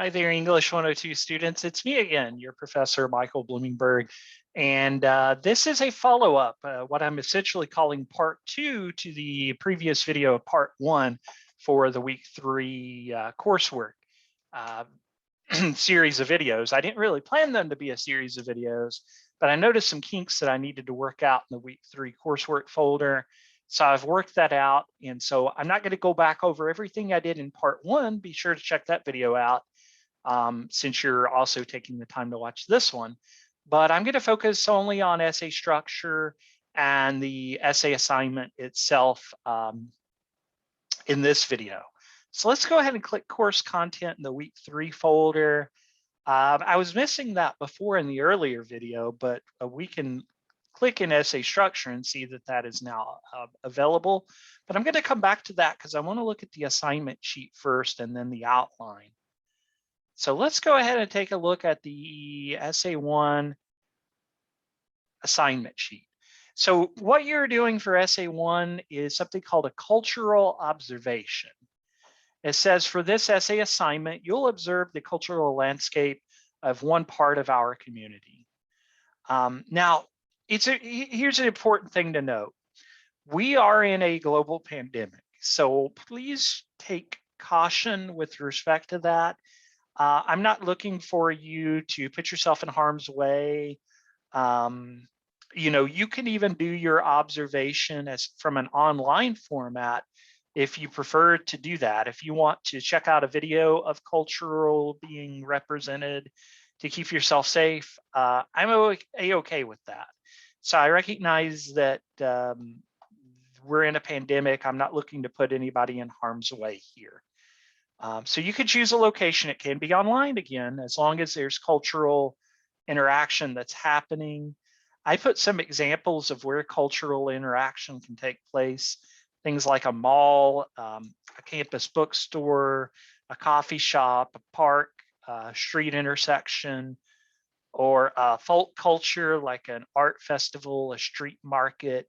Hi there, English 102 students. It's me again, your professor, Michael Bloomingberg. And this is a follow-up, what I'm essentially calling part two to the previous video of part one for the week three coursework uh, series of videos. I didn't really plan them to be a series of videos, but I noticed some kinks that I needed to work out in the week three coursework folder. So I've worked that out. And so I'm not going to go back over everything I did in part one. Be sure to check that video out since you're also taking the time to watch this one. But I'm going to focus only on essay structure and the essay assignment itself in this video. So let's go ahead and click course content in the week three folder. I was missing that before in the earlier video, but we can click in essay structure and see that that is now available. But I'm going to come back to that because I want to look at the assignment sheet first and then the outline. So let's go ahead and take a look at the Essay 1 assignment sheet. So what you're doing for Essay 1 is something called a cultural observation. It says for this essay assignment, you'll observe the cultural landscape of one part of our community. Now, here's an important thing to note. We are in a global pandemic, so please take caution with respect to that. I'm not looking for you to put yourself in harm's way. You can even do your observation as from an online format if you prefer to do that. If you want to check out a video of cultural being represented to keep yourself safe, I'm okay with that. So I recognize that we're in a pandemic. I'm not looking to put anybody in harm's way here. So you could choose a location. It can be online again, as long as there's cultural interaction that's happening. I put some examples of where cultural interaction can take place. Things like a mall, a campus bookstore, a coffee shop, a park, a street intersection, or a folk culture like an art festival, a street market.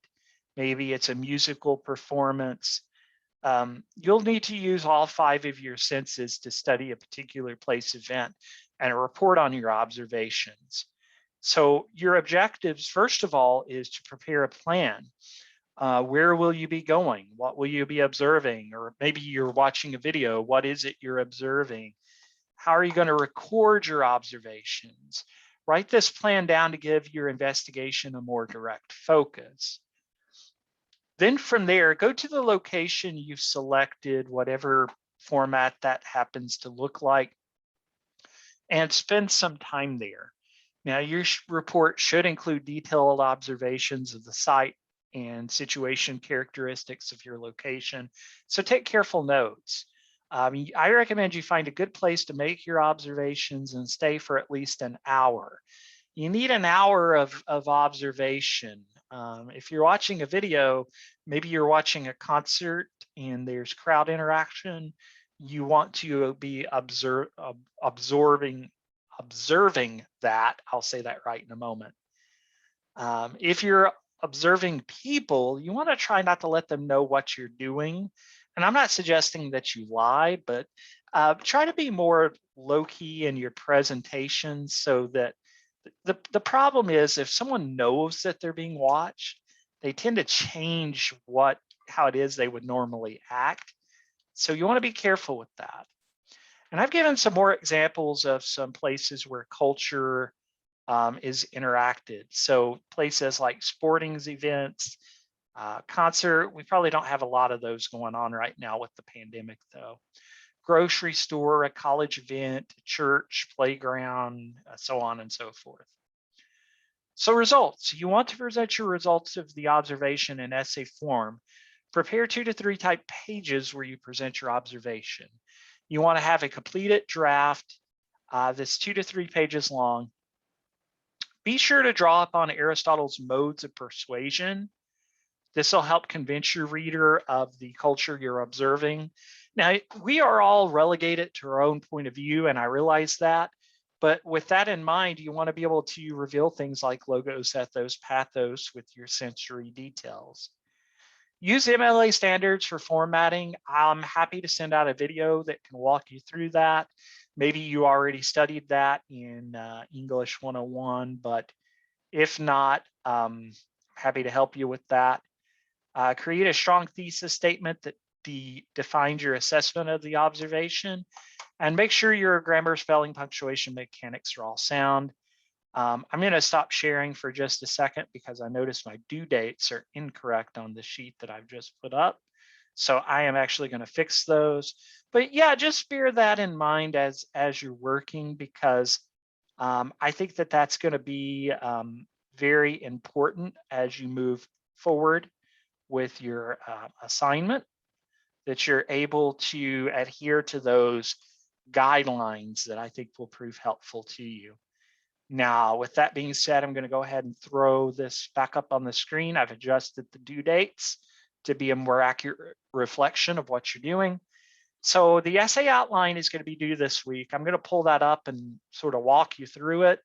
Maybe it's a musical performance. You'll need to use all 5 of your senses to study a particular place event and report on your observations. So your objectives, first of all, is to prepare a plan. Where will you be going? What will you be observing? Or maybe you're watching a video. What is it you're observing? How are you going to record your observations? Write this plan down to give your investigation a more direct focus. Then from there, go to the location you've selected, whatever format that happens to look like, and spend some time there. Now, your report should include detailed observations of the site and situation characteristics of your location. So take careful notes. I recommend you find a good place to make your observations and stay for at least an hour. You need an hour of observation. If you're watching a video, maybe you're watching a concert and there's crowd interaction, you want to be observing that. I'll say that right in a moment. If you're observing people, you want to try not to let them know what you're doing. And I'm not suggesting that you lie, but try to be more low-key in your presentation so that the problem is if someone knows that they're being watched, they tend to change how it is they would normally act. So you want to be careful with that. And I've given some more examples of some places where culture is interacted. So places like sporting events, concert, we probably don't have a lot of those going on right now with the pandemic though. Grocery store, a college event, church, playground, so on and so forth. So results, you want to present your results of the observation in essay form. Prepare 2 to 3 type pages where you present your observation. You want to have a completed draft that's 2 to 3 pages long. Be sure to draw upon Aristotle's modes of persuasion. This will help convince your reader of the culture you're observing. Now, we are all relegated to our own point of view, and I realize that. But with that in mind, you want to be able to reveal things like logos, ethos, pathos with your sensory details. Use MLA standards for formatting. I'm happy to send out a video that can walk you through that. Maybe you already studied that in English 101, but if not, happy to help you with that. Create a strong thesis statement that defines your assessment of the observation, and make sure your grammar, spelling, punctuation, mechanics are all sound. I'm going to stop sharing for just a second because I noticed my due dates are incorrect on the sheet that I've just put up. So I am actually going to fix those. But yeah, just bear that in mind as you're working, because I think that that's going to be very important as you move forward with your assignment, that you're able to adhere to those guidelines that I think will prove helpful to you. Now, with that being said, I'm going to go ahead and throw this back up on the screen. I've adjusted the due dates to be a more accurate reflection of what you're doing. So the essay outline is going to be due this week. I'm going to pull that up and sort of walk you through it.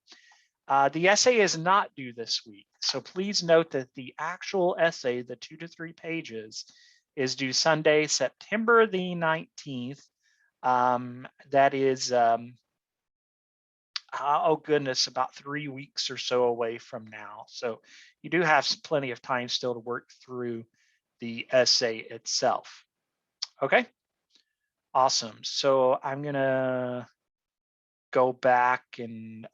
The essay is not due this week. So please note that the actual essay, the 2 to 3 pages, is due Sunday, September the 19th. That is, oh goodness, about 3 weeks or so away from now. So you do have plenty of time still to work through the essay itself. Okay, awesome. So I'm gonna go back and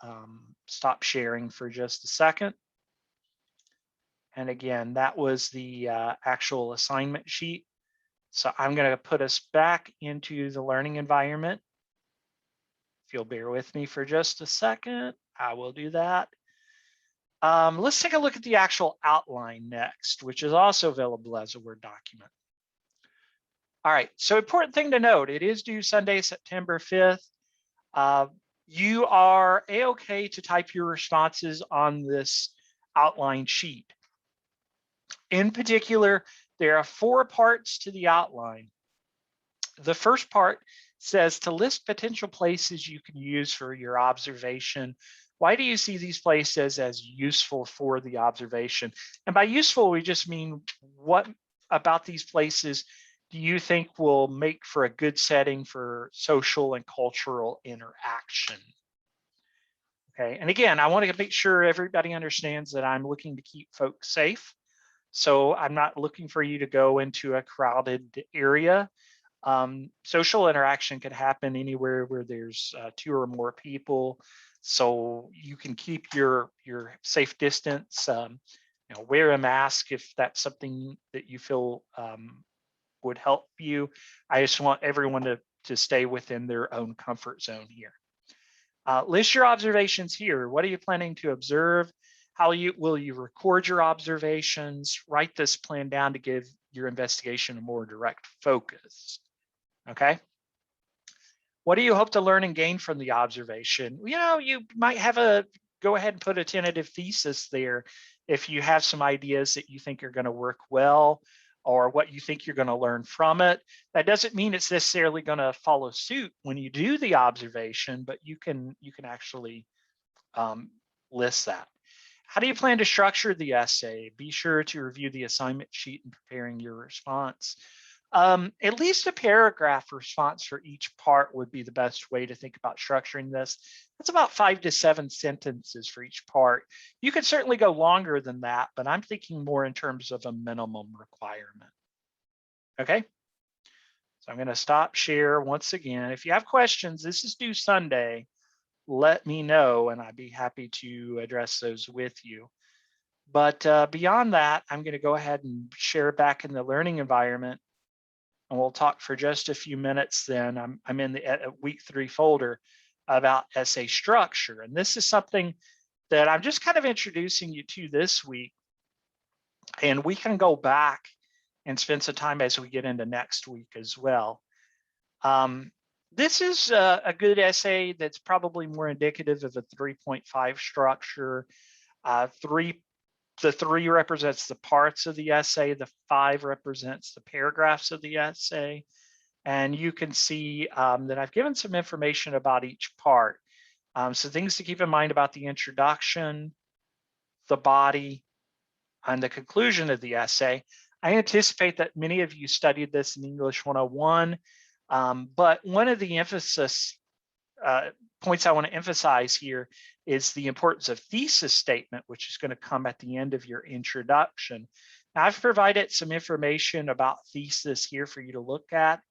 stop sharing for just a second. And again, that was the actual assignment sheet. So I'm going to put us back into the learning environment. If you'll bear with me for just a second, I will do that. Let's take a look at the actual outline next, which is also available as a Word document. All right, so important thing to note, it is due Sunday, September 5th. You are A-okay to type your responses on this outline sheet. In particular, there are 4 parts to the outline. The first part says to list potential places you can use for your observation. Why do you see these places as useful for the observation? And by useful, we just mean what about these places do you think will make for a good setting for social and cultural interaction? Okay, and again, I want to make sure everybody understands that I'm looking to keep folks safe. So I'm not looking for you to go into a crowded area. Social interaction could happen anywhere where there's 2 or more people. So you can keep your safe distance, wear a mask if that's something that you feel would help you. I just want everyone to stay within their own comfort zone here. List your observations here. What are you planning to observe? How will you record your observations? Write this plan down to give your investigation a more direct focus. Okay. What do you hope to learn and gain from the observation? You might have go ahead and put a tentative thesis there if you have some ideas that you think are going to work well, or what you think you're going to learn from it. That doesn't mean it's necessarily going to follow suit when you do the observation, but you can actually list that. How do you plan to structure the essay? Be sure to review the assignment sheet in preparing your response. At least a paragraph response for each part would be the best way to think about structuring this. That's about 5 to 7 sentences for each part. You could certainly go longer than that, but I'm thinking more in terms of a minimum requirement. Okay, so I'm going to stop share once again. If you have questions, this is due Sunday. Let me know, and I'd be happy to address those with you. But beyond that, I'm going to go ahead and share back in the learning environment. And we'll talk for just a few minutes then. I'm in the week 3 folder about essay structure. And this is something that I'm just kind of introducing you to this week. And we can go back and spend some time as we get into next week as well. This is a good essay that's probably more indicative of a 3.5 structure. The 3 represents the parts of the essay. The 5 represents the paragraphs of the essay. And you can see that I've given some information about each part. So things to keep in mind about the introduction, the body, and the conclusion of the essay. I anticipate that many of you studied this in English 101, but one of the emphasis points I want to emphasize here is the importance of thesis statement, which is going to come at the end of your introduction. Now, I've provided some information about thesis here for you to look at.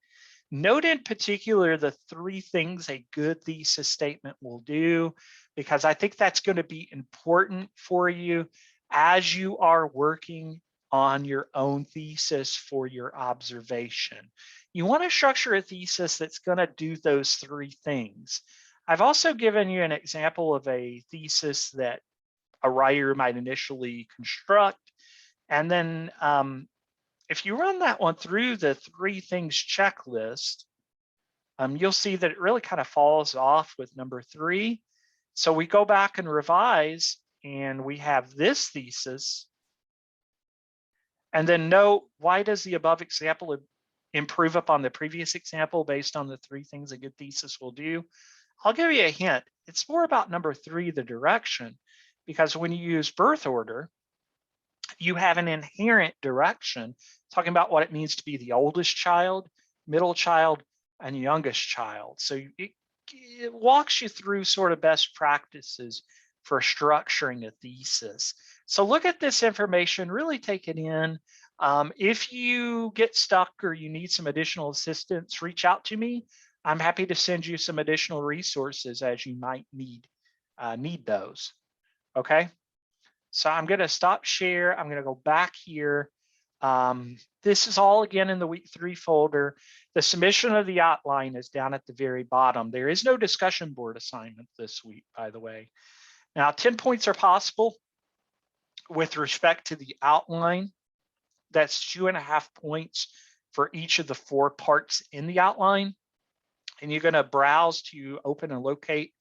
Note in particular the 3 things a good thesis statement will do, because I think that's going to be important for you as you are working on your own thesis for your observation. You want to structure a thesis that's going to do those 3 things. I've also given you an example of a thesis that a writer might initially construct. And then if you run that one through the 3 things checklist, you'll see that it really kind of falls off with number 3. So we go back and revise, and we have this thesis. And then note, why does the above example improve upon the previous example based on the 3 things a good thesis will do? I'll give you a hint. It's more about number 3, the direction, because when you use birth order, you have an inherent direction talking about what it means to be the oldest child, middle child, and youngest child. So it walks you through sort of best practices for structuring a thesis. So look at this information, really take it in. If you get stuck or you need some additional assistance, reach out to me. I'm happy to send you some additional resources as you might need those. Okay. So I'm going to stop share. I'm going to go back here. This is all again in the week 3 folder. The submission of the outline is down at the very bottom. There is no discussion board assignment this week, by the way. Now, 10 points are possible with respect to the outline. That's 2.5 points for each of the 4 parts in the outline. And you're going to browse to open and locate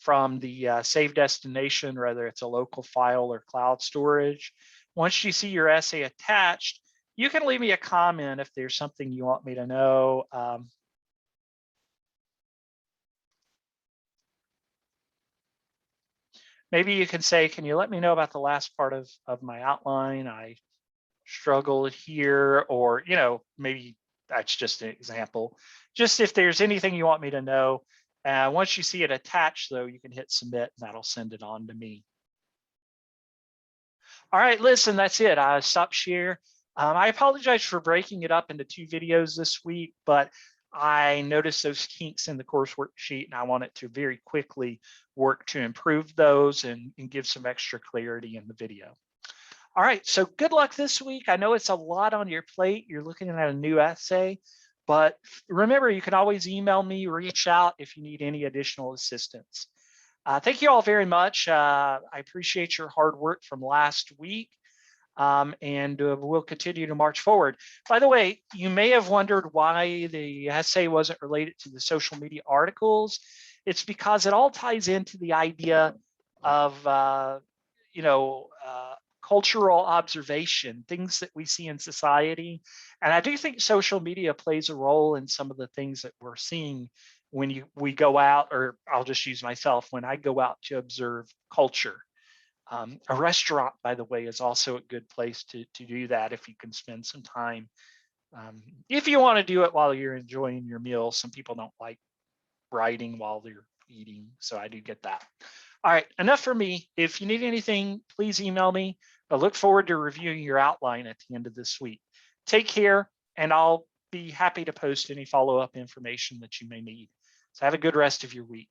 from the save destination, whether it's a local file or cloud storage. Once you see your essay attached, you can leave me a comment if there's something you want me to know. Maybe you can say, can you let me know about the last part of my outline? I struggled here, or, you know, maybe that's just an example. Just if there's anything you want me to know. Once you see it attached, though, you can hit submit, and that'll send it on to me. All right, listen, that's it. I stopped share. I apologize for breaking it up into 2 videos this week, but I noticed those kinks in the course worksheet, and I wanted to very quickly work to improve those and give some extra clarity in the video. All right, so good luck this week. I know it's a lot on your plate. You're looking at a new essay, but remember, you can always email me, reach out if you need any additional assistance. Thank you all very much. I appreciate your hard work from last week, and we'll continue to march forward. By the way, you may have wondered why the essay wasn't related to the social media articles. It's because it all ties into the idea of, cultural observation, things that we see in society. And I do think social media plays a role in some of the things that we're seeing when we go out, or I'll just use myself, when I go out to observe culture. A restaurant, by the way, is also a good place to do that if you can spend some time. If you want to do it while you're enjoying your meal. Some people don't like writing while they're eating, so I do get that. All right, enough for me. If you need anything, please email me. I look forward to reviewing your outline at the end of this week. Take care, and I'll be happy to post any follow-up information that you may need. So have a good rest of your week.